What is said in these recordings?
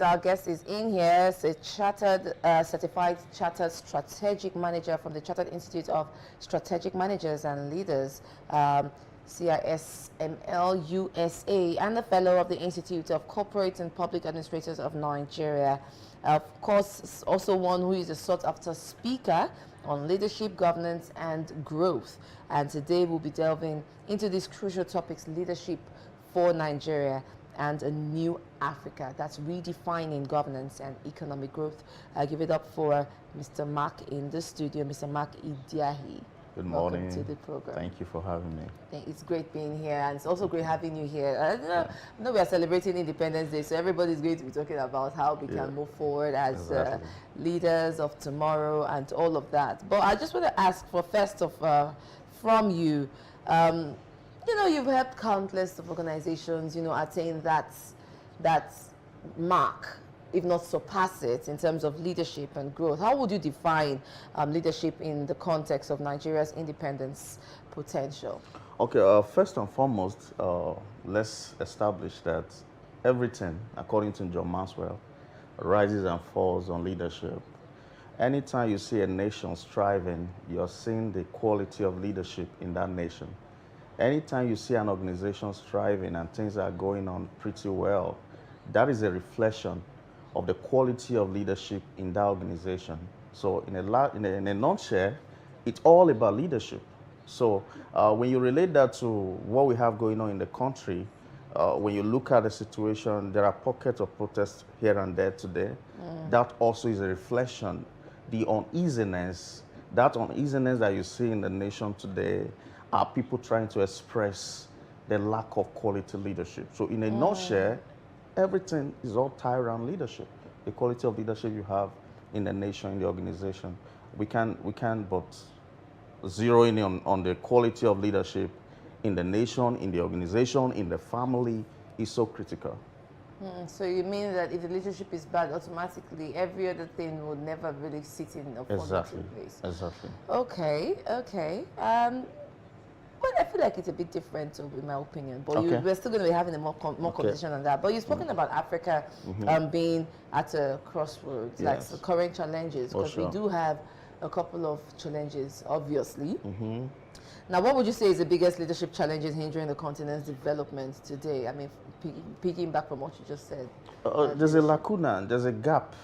Our guest is in here. It's a certified chartered strategic manager from the Chartered Institute of Strategic Managers and Leaders, CISML USA, and a fellow of the Institute of Corporate and Public Administrators of Nigeria. Of course, also one who is a sought-after speaker on leadership, governance, and growth. And today we'll be delving into these crucial topics: leadership for Nigeria and a new Africa. That's redefining governance and economic growth. I give it up for Mr. Mark in the studio, Mr. Mark Idiahi. Good morning. Welcome to the program. Thank you for having me. It's great being here, and it's also great having you here. I know we are celebrating Independence Day, so everybody's going to be talking about how we can move forward as leaders of tomorrow and all of that. But I just want to ask for from you, you've helped countless of organizations, attain that mark, if not surpass it, in terms of leadership and growth. How would you define leadership in the context of Nigeria's independence potential? Okay, first and foremost, let's establish that everything, according to John Maxwell, rises and falls on leadership. Anytime you see a nation striving, you're seeing the quality of leadership in that nation. Anytime you see an organization striving and things are going on pretty well, that is a reflection of the quality of leadership in that organization. So in a nutshell, it's all about leadership. So when you relate that to what we have going on in the country, when you look at the situation, there are pockets of protests here and there today. That also is a reflection, the uneasiness, that you see in the nation today are people trying to express the lack of quality leadership. So in a nutshell, everything is all tied around leadership, the quality of leadership you have in the nation, in the organization. We can but zero in on the quality of leadership in the nation, in the organization, in the family is so critical. So you mean that if the leadership is bad, automatically every other thing would never really sit in a positive place? Exactly. Okay. Well, I feel like it's a bit different, in my opinion. But we're still going to be having a more conversation on that. But you've spoken about Africa being at a crossroads, like the current challenges, because we do have a couple of challenges, obviously. Now, what would you say is the biggest leadership challenges hindering the continent's development today? I mean, picking back from what you just said. There's a lacuna, there's a gap,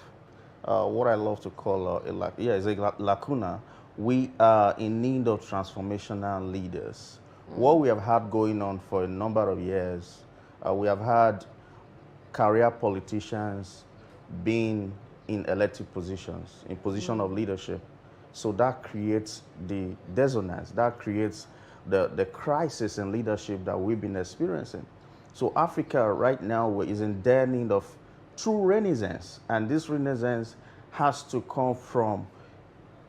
what I love to call it's a lacuna. We are in need of transformational leaders. What we have had going on for a number of years, we have had career politicians being in elected positions, in position of leadership. So that creates the dissonance, that creates the crisis in leadership that we've been experiencing. So Africa right now is in dire need of true renaissance, and this renaissance has to come from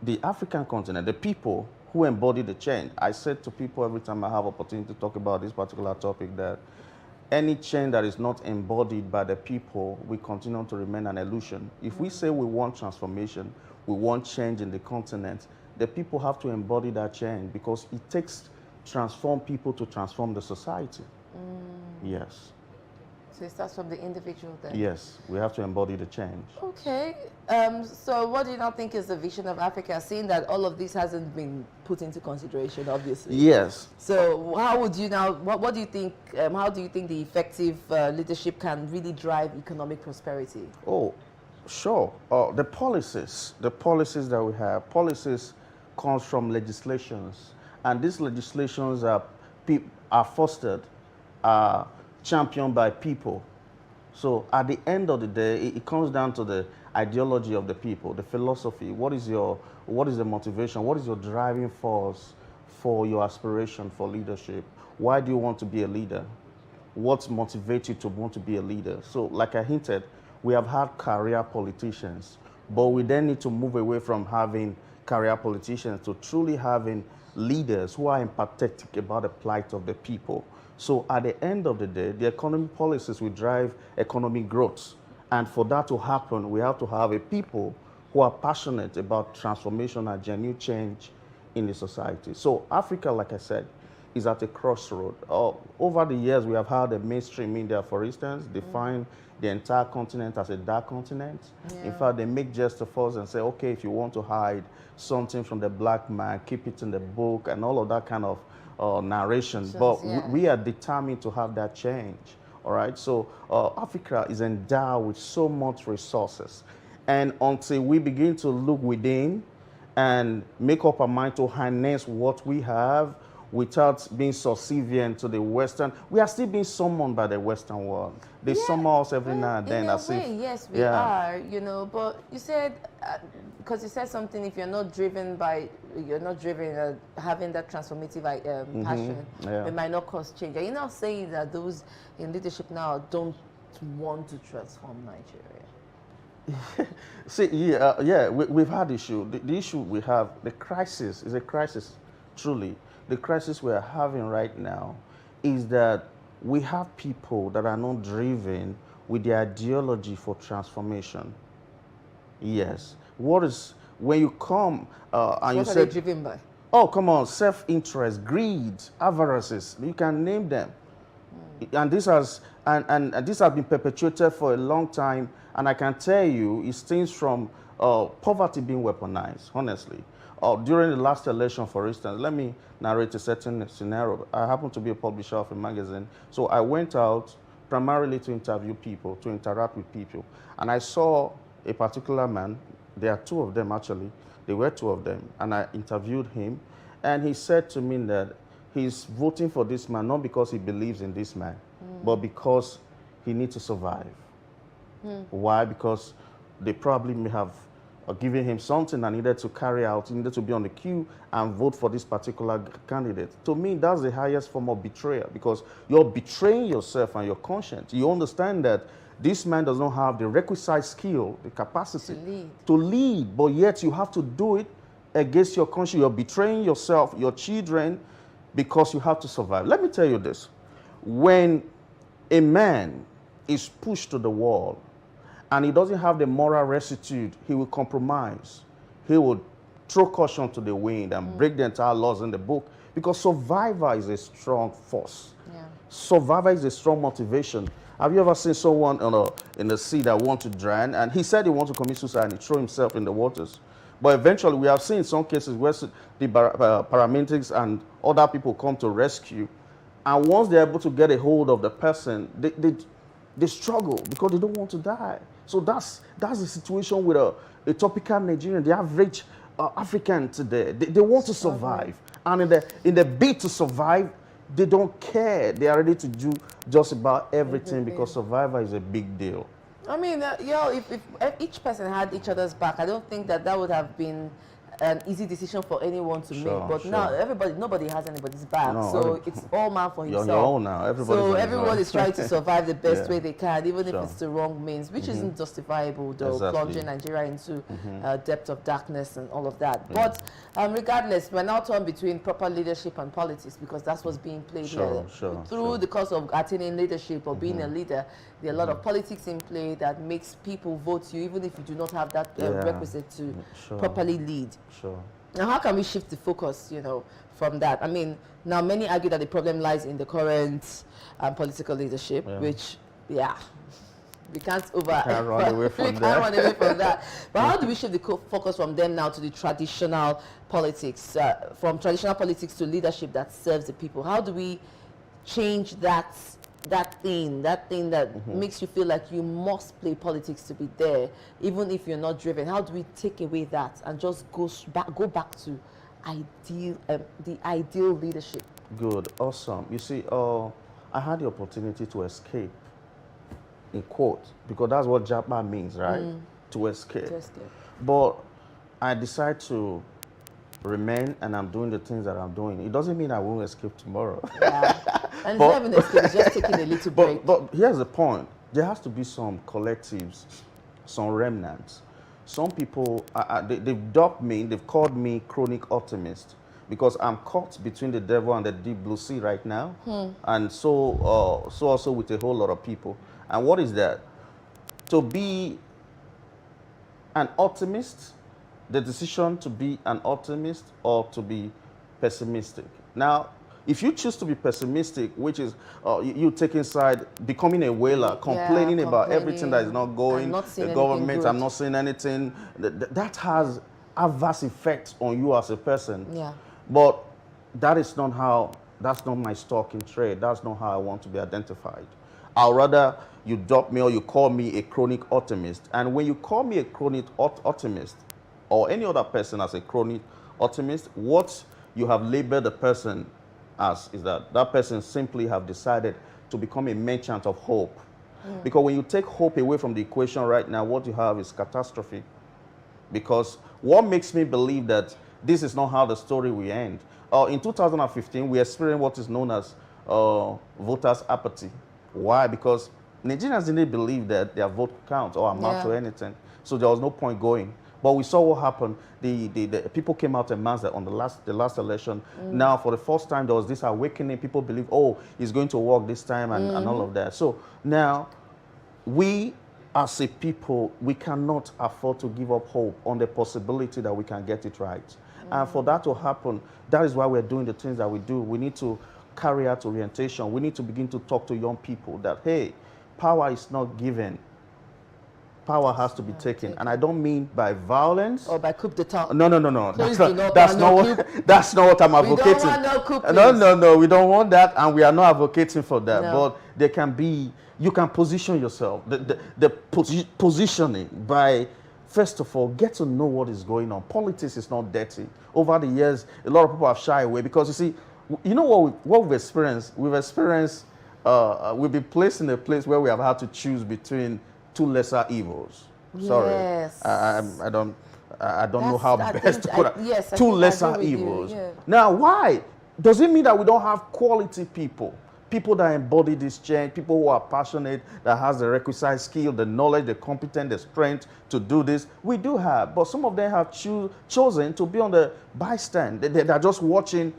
the African continent, the people who embody the change. I said to people every time I have opportunity to talk about this particular topic that any change that is not embodied by the people will continue to remain an illusion. If we say we want transformation, we want change in the continent, the people have to embody that change, because it takes transform people to transform the society. Yes. So it starts from the individual then? Yes, we have to embody the change. Okay. So what do you now think is the vision of Africa, seeing that all of this hasn't been put into consideration, obviously? Yes. So how would you now, what do you think, how do you think the effective leadership can really drive economic prosperity? Oh, sure. The policies that we have, policies comes from legislations, and these legislations are fostered, championed by people. So at the end of the day, it comes down to the ideology of the people, the philosophy. What is the motivation? What is your driving force for your aspiration for leadership? Why do you want to be a leader? What motivates you to want to be a leader? So like I hinted, we have had career politicians, but we then need to move away from having career politicians to truly having leaders who are empathetic about the plight of the people. So at the end of the day, the economic policies will drive economic growth. And for that to happen, we have to have a people who are passionate about transformation and genuine change in the society. So Africa, like I said, is at a crossroad. Over the years, we have had the mainstream media, for instance, define the entire continent as a dark continent. Yeah. In fact, they make jest of us and say, okay, if you want to hide something from the black man, keep it in the book and all of that kind of narration. But we are determined to have that change. All right, so Africa is endowed with so much resources. And until we begin to look within and make up our mind to harness what we have without being subservient to the Western, we are still being summoned by the Western world. They summon us every now and then. In a way, yes, we are, you know, but you said, because you said something, if you're not driven by, having that transformative passion, it might not cause change. Are you now saying that those in leadership now don't want to transform Nigeria? See, we've had issue. The issue we have, the crisis is a crisis, truly. The crisis we are having right now is that we have people that are not driven with the ideology for transformation. Yes. When you come and you say... What are they driven by? Oh, come on, self-interest, greed, avarices, you can name them. And this has been perpetuated for a long time, and I can tell you it stems from poverty being weaponized, honestly. During the last election, for instance, let me narrate a certain scenario. I happen to be a publisher of a magazine, so I went out primarily to interview people, to interact with people, and I saw a particular man. There are two of them, actually. There were two of them, and I interviewed him, and he said to me that he's voting for this man not because he believes in this man, but because he needs to survive. Why? Because they probably may have given him something and needed to carry out, he needed to be on the queue and vote for this particular candidate. To me, that's the highest form of betrayal, because you're betraying yourself and your conscience. You understand that this man does not have the requisite skill, the capacity to lead, but yet you have to do it against your conscience. You're betraying yourself, your children, because you have to survive. Let me tell you this. When a man is pushed to the wall and he doesn't have the moral rectitude, he will compromise. He will throw caution to the wind and break the entire laws in the book, because survivor is a strong force. Survivor is a strong motivation. Have you ever seen someone in the sea that wants to drown, and he said he wants to commit suicide and he threw himself in the waters? But eventually, we have seen some cases where the paramedics and other people come to rescue, and once they're able to get a hold of the person, they struggle because they don't want to die. So that's the situation with a typical Nigerian, the average African today. They want to survive, and in the bid to survive, they don't care. They are ready to do just about everything because survival is a big deal. I mean, if each person had each other's back, I don't think that would have been an easy decision for anyone to make. But now nobody has anybody's back, so it's all man for himself. You're on your own now. Everyone is trying to survive the best way they can, even if it's the wrong means, which isn't justifiable, though, plunging Nigeria into depth of darkness and all of that. But regardless, we're now torn between proper leadership and politics, because that's what's being played here. Through the course of attaining leadership or being a leader, there are a lot of politics in play that makes people vote you, even if you do not have that requisite to properly lead. Now, how can we shift the focus, from that? I mean, now many argue that the problem lies in the current political leadership, which, we can't run away from that. But how do we shift the focus from them now to the traditional politics, from traditional politics to leadership that serves the people? How do we change that thing that makes you feel like you must play politics to be there, even if you're not driven? How do we take away that and just go back to the ideal leadership? Good, awesome. You see, I had the opportunity to escape, in quote, because that's what Japa means, right? To escape. But I decided to remain, and I'm doing the things that I'm doing. It doesn't mean I won't escape tomorrow. And it's not even escape, it's just taking a little break. But here's the point. There has to be some collectives, some remnants. Some people, they've dubbed me, they've called me chronic optimist, because I'm caught between the devil and the deep blue sea right now. And so also with a whole lot of people. And what is that? To be an optimist, the decision to be an optimist or to be pessimistic. Now, If you choose to be pessimistic, which is you taking side, becoming a wailer, complaining about everything that is not going, the government, I'm not seeing anything, that has adverse effects on you as a person. Yeah. But that's not my stock in trade. That's not how I want to be identified. I'd rather you drop me or you call me a chronic optimist. And when you call me a chronic optimist, or any other person as a chronic optimist, what you have labeled the person as is that person simply have decided to become a merchant of hope. Because when you take hope away from the equation right now, what you have is catastrophe. Because what makes me believe that this is not how the story will end? In 2015, we experienced what is known as voters' apathy. Why? Because Nigerians didn't believe that their vote counts or amount to anything. So there was no point going. But we saw what happened. The people came out en masse on the last election. Now, for the first time, there was this awakening. People believe, oh, it's going to work this time and all of that. So now, we as a people, we cannot afford to give up hope on the possibility that we can get it right. And for that to happen, that is why we're doing the things that we do. We need to carry out orientation. We need to begin to talk to young people that, hey, power is not given. Power has to be taken. And I don't mean by violence. Or by coup d'etat. No. That's not what I'm advocating. We don't want no coup, no. We don't want that, and we are not advocating for that. No. But there can be, you can position yourself. The positioning by, first of all, get to know what is going on. Politics is not dirty. Over the years, a lot of people have shied away because, you see, you know what we've experienced? We've been placed in a place where we have had to choose between two lesser evils. Sorry, yes. I don't know how best to put it. Yes, two lesser evils. Now, why? Does it mean that we don't have quality people? People that embody this change, people who are passionate, that has the requisite skill, the knowledge, the competence, the strength to do this. We do have, but some of them have chosen to be on the bystand. They're just watching,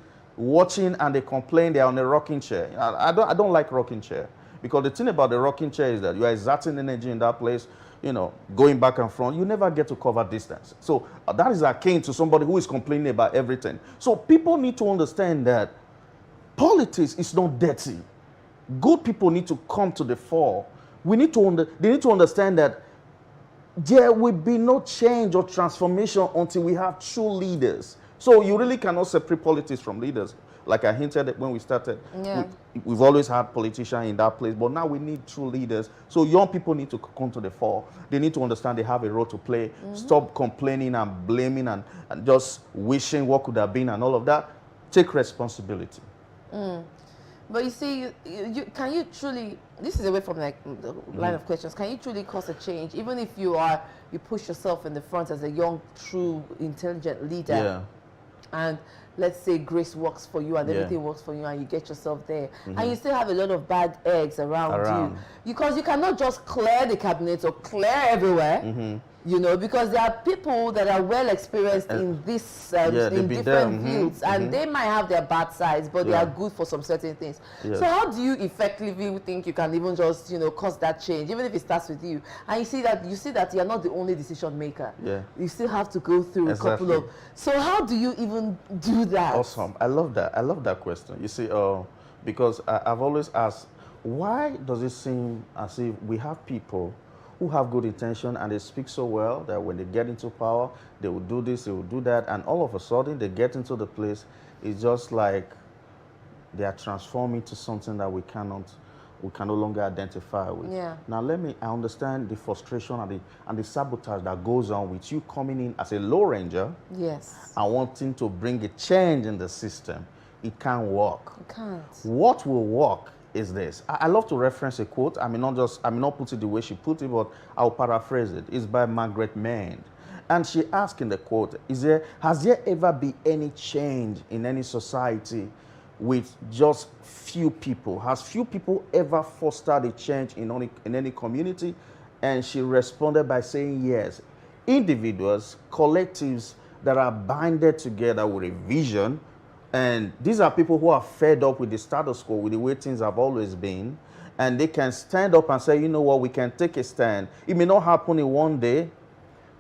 and they complain they're on a rocking chair. I don't like rocking chair. Because the thing about the rocking chair is that you are exerting energy in that place, going back and front. You never get to cover distance. So that is akin to somebody who is complaining about everything. So people need to understand that politics is not dirty. Good people need to come to the fore. They need to understand that there will be no change or transformation until we have true leaders. So you really cannot separate politics from leaders. Like I hinted at when we started, we've always had politicians in that place, but now we need true leaders. So young people need to come to the fore. They need to understand they have a role to play. Stop complaining and blaming and just wishing what could have been and all of that. Take responsibility. But you see, can you truly, this is away from like the line of questions, can you truly cause a change, even if you push yourself in the front as a young, true, intelligent leader? Yeah. And let's say grace works for you and everything works for you and you get yourself there. And you still have a lot of bad eggs around you. Because you cannot just clear the cabinet or clear everywhere, because there are people that are well experienced in this, in different fields, and they might have their bad sides, but they are good for some certain things. So how do you effectively think you can even just, cause that change, even if it starts with you? And you see that you're not the only decision maker. You still have to go through a couple of, so how do you even do that? Awesome. I love that question. You see, because I've always asked, why does it seem as if we have people who have good intention and they speak so well that when they get into power, they will do this, they will do that, and all of a sudden they get into the place, it's just like they are transforming to something that we can no longer identify with. Now I understand the frustration and the sabotage that goes on with you coming in as a low ranger and wanting to bring a change in the system. It can't work. It can't. What will work is this. I love to reference a quote. I may not put it the way she put it, but I'll paraphrase it. It's by Margaret Mead. And she asked in the quote, has there ever been any change in any society with just few people? Has few people ever fostered a change in any community? And she responded by saying yes. Individuals, collectives that are binded together with a vision. And these are people who are fed up with the status quo, with the way things have always been. And they can stand up and say, you know what, we can take a stand. It may not happen in one day,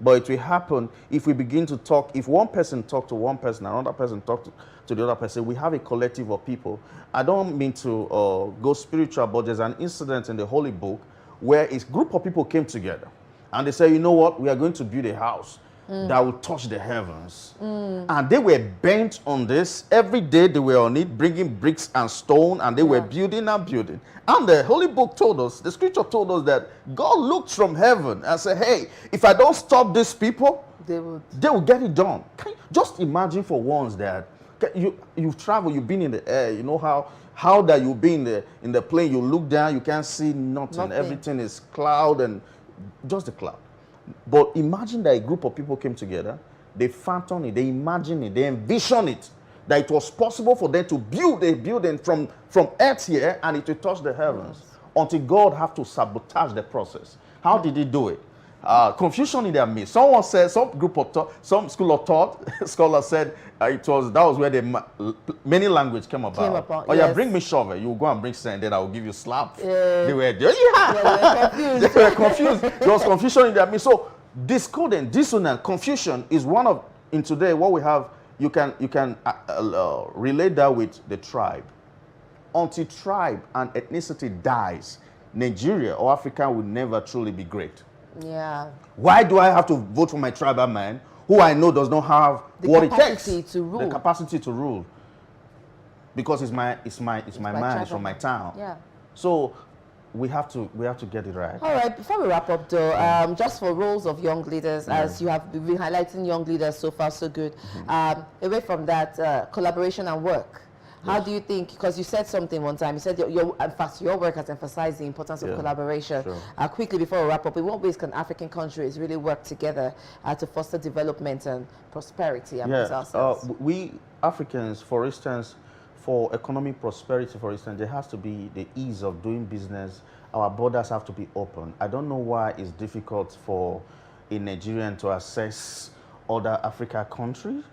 But it will happen if we begin to talk. If one person talk to one person, another person talk to the other person, we have a collective of people. I don't mean to go spiritual, but there's an incident in the Holy Book where a group of people came together. And they say, you know what, we are going to build a house that will touch the heavens. And they were bent on this. Every day they were on it, bringing bricks and stone, and they were building and building. And the Holy Book told us, the scripture told us that God looked from heaven and said, hey, if I don't stop these people, they will get it done. Can you just imagine for once that you've traveled, you've been in the air, you know how that you've been in the plane, you look down, you can't see nothing. Everything is cloud and just the cloud. But imagine that a group of people came together, they phantom it, they imagine it, they envision it, that it was possible for them to build a building from earth here and it will touch the heavens, until God have to sabotage the process. How did he do it? Confusion in their midst. Someone said, some school of thought scholar said that was where the many language came about. Bring me shovel, you go and bring sand, then I will give you slap. They were confused. They were confused. There was confusion in their midst. So discordant, dissonant, confusion is one of, in today what we have. You can relate that with the tribe. Until tribe and ethnicity dies, Nigeria or Africa will never truly be great. Yeah. Why do I have to vote for my tribal man who I know does not have what it takes? The capacity to rule. Because it's my man, it's from my town. Yeah. So we have to get it right. All right, before we wrap up though, just for roles of young leaders, as you have been highlighting young leaders so far so good, away from that, collaboration and work. How do you think, because you said something one time, you said your work has emphasized the importance of collaboration. Sure. Quickly before we wrap up, in what ways can African countries really work together to foster development and prosperity amongst ourselves? We Africans, for instance, for economic prosperity, for instance, there has to be the ease of doing business. Our borders have to be open. I don't know why it's difficult for a Nigerian to access other Africa countries.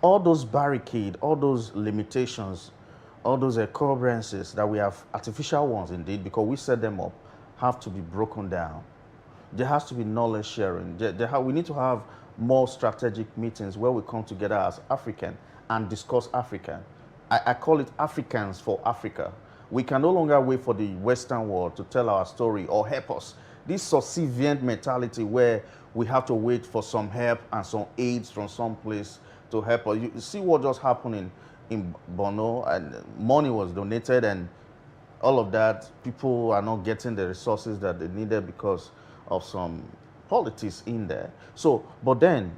All those barricades, all those limitations, all those encumbrances that we have, artificial ones indeed, because we set them up, have to be broken down. There has to be knowledge sharing. We need to have more strategic meetings where we come together as African and discuss African. I call it Africans for Africa. We can no longer wait for the Western world to tell our story or help us. This subservient mentality where we have to wait for some help and some aids from some place to help us. You see what just happened in Borno, and money was donated and all of that. People are not getting the resources that they needed because of some politics in there. So, but then,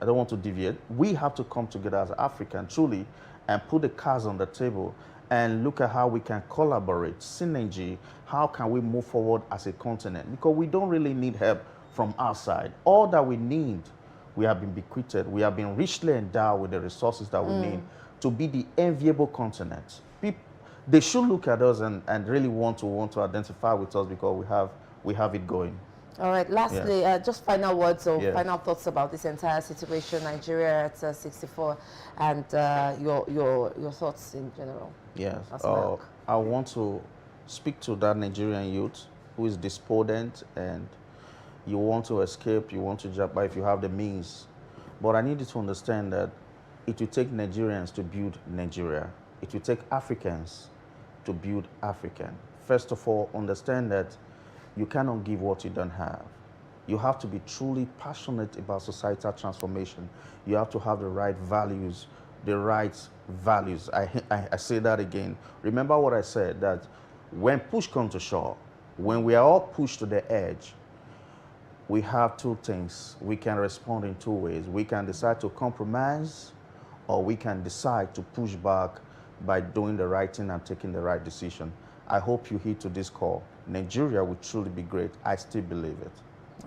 I don't want to deviate, we have to come together as Africans truly and put the cards on the table and look at how we can collaborate, synergy, how can we move forward as a continent? Because we don't really need help from outside. All that we need, we have been bequeathed. We have been richly endowed with the resources that we need to be the enviable continent. They should look at us and really want to identify with us because we have it going. All right. Lastly, just final words or final thoughts about this entire situation, Nigeria at 64, and your thoughts in general. Yes. I want to speak to that Nigerian youth who is despondent and you want to escape, you want to jump by if you have the means. But I need you to understand that it will take Nigerians to build Nigeria. It will take Africans to build African. First of all, understand that you cannot give what you don't have. You have to be truly passionate about societal transformation. You have to have the right values, I say that again. Remember what I said, that when push comes to shove, when we are all pushed to the edge, we have two things. We can respond in two ways. We can decide to compromise, or we can decide to push back by doing the right thing and taking the right decision. I hope you heed to this call. Nigeria will truly be great. I still believe it.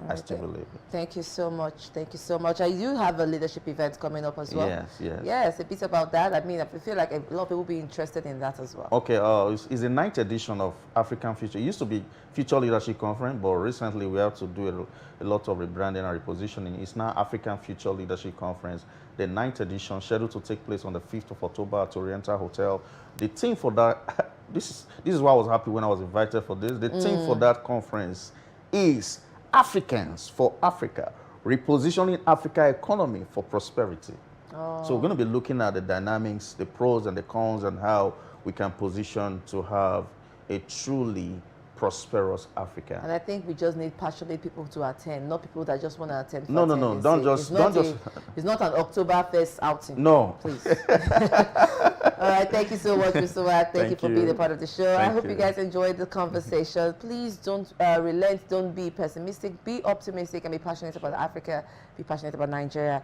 I still believe it. Thank you so much. Thank you so much. I do have a leadership event coming up as well. Yes. Yes, a bit about that. I mean, I feel like a lot of people will be interested in that as well. Okay, it's the 9th edition of African Future. It used to be Future Leadership Conference, but recently we have to do a lot of rebranding and repositioning. It's now African Future Leadership Conference, the 9th edition, scheduled to take place on the 5th of October at Oriental Hotel. The theme for that, this is why I was happy when I was invited for this. The theme for that conference is Africans for Africa, repositioning Africa economy for prosperity. Oh. So we're going to be looking at the dynamics, the pros and the cons, and how we can position to have a truly prosperous Africa. And I think we just need passionate people to attend, not people that just want to attend. No, don't just. It's not an Oktoberfest outing. No, please. All right, thank you so much, Mr. Wack. Thank you for being a part of the show. I hope you guys enjoyed the conversation. Please don't relent. Don't be pessimistic. Be optimistic and be passionate about Africa. Be passionate about Nigeria.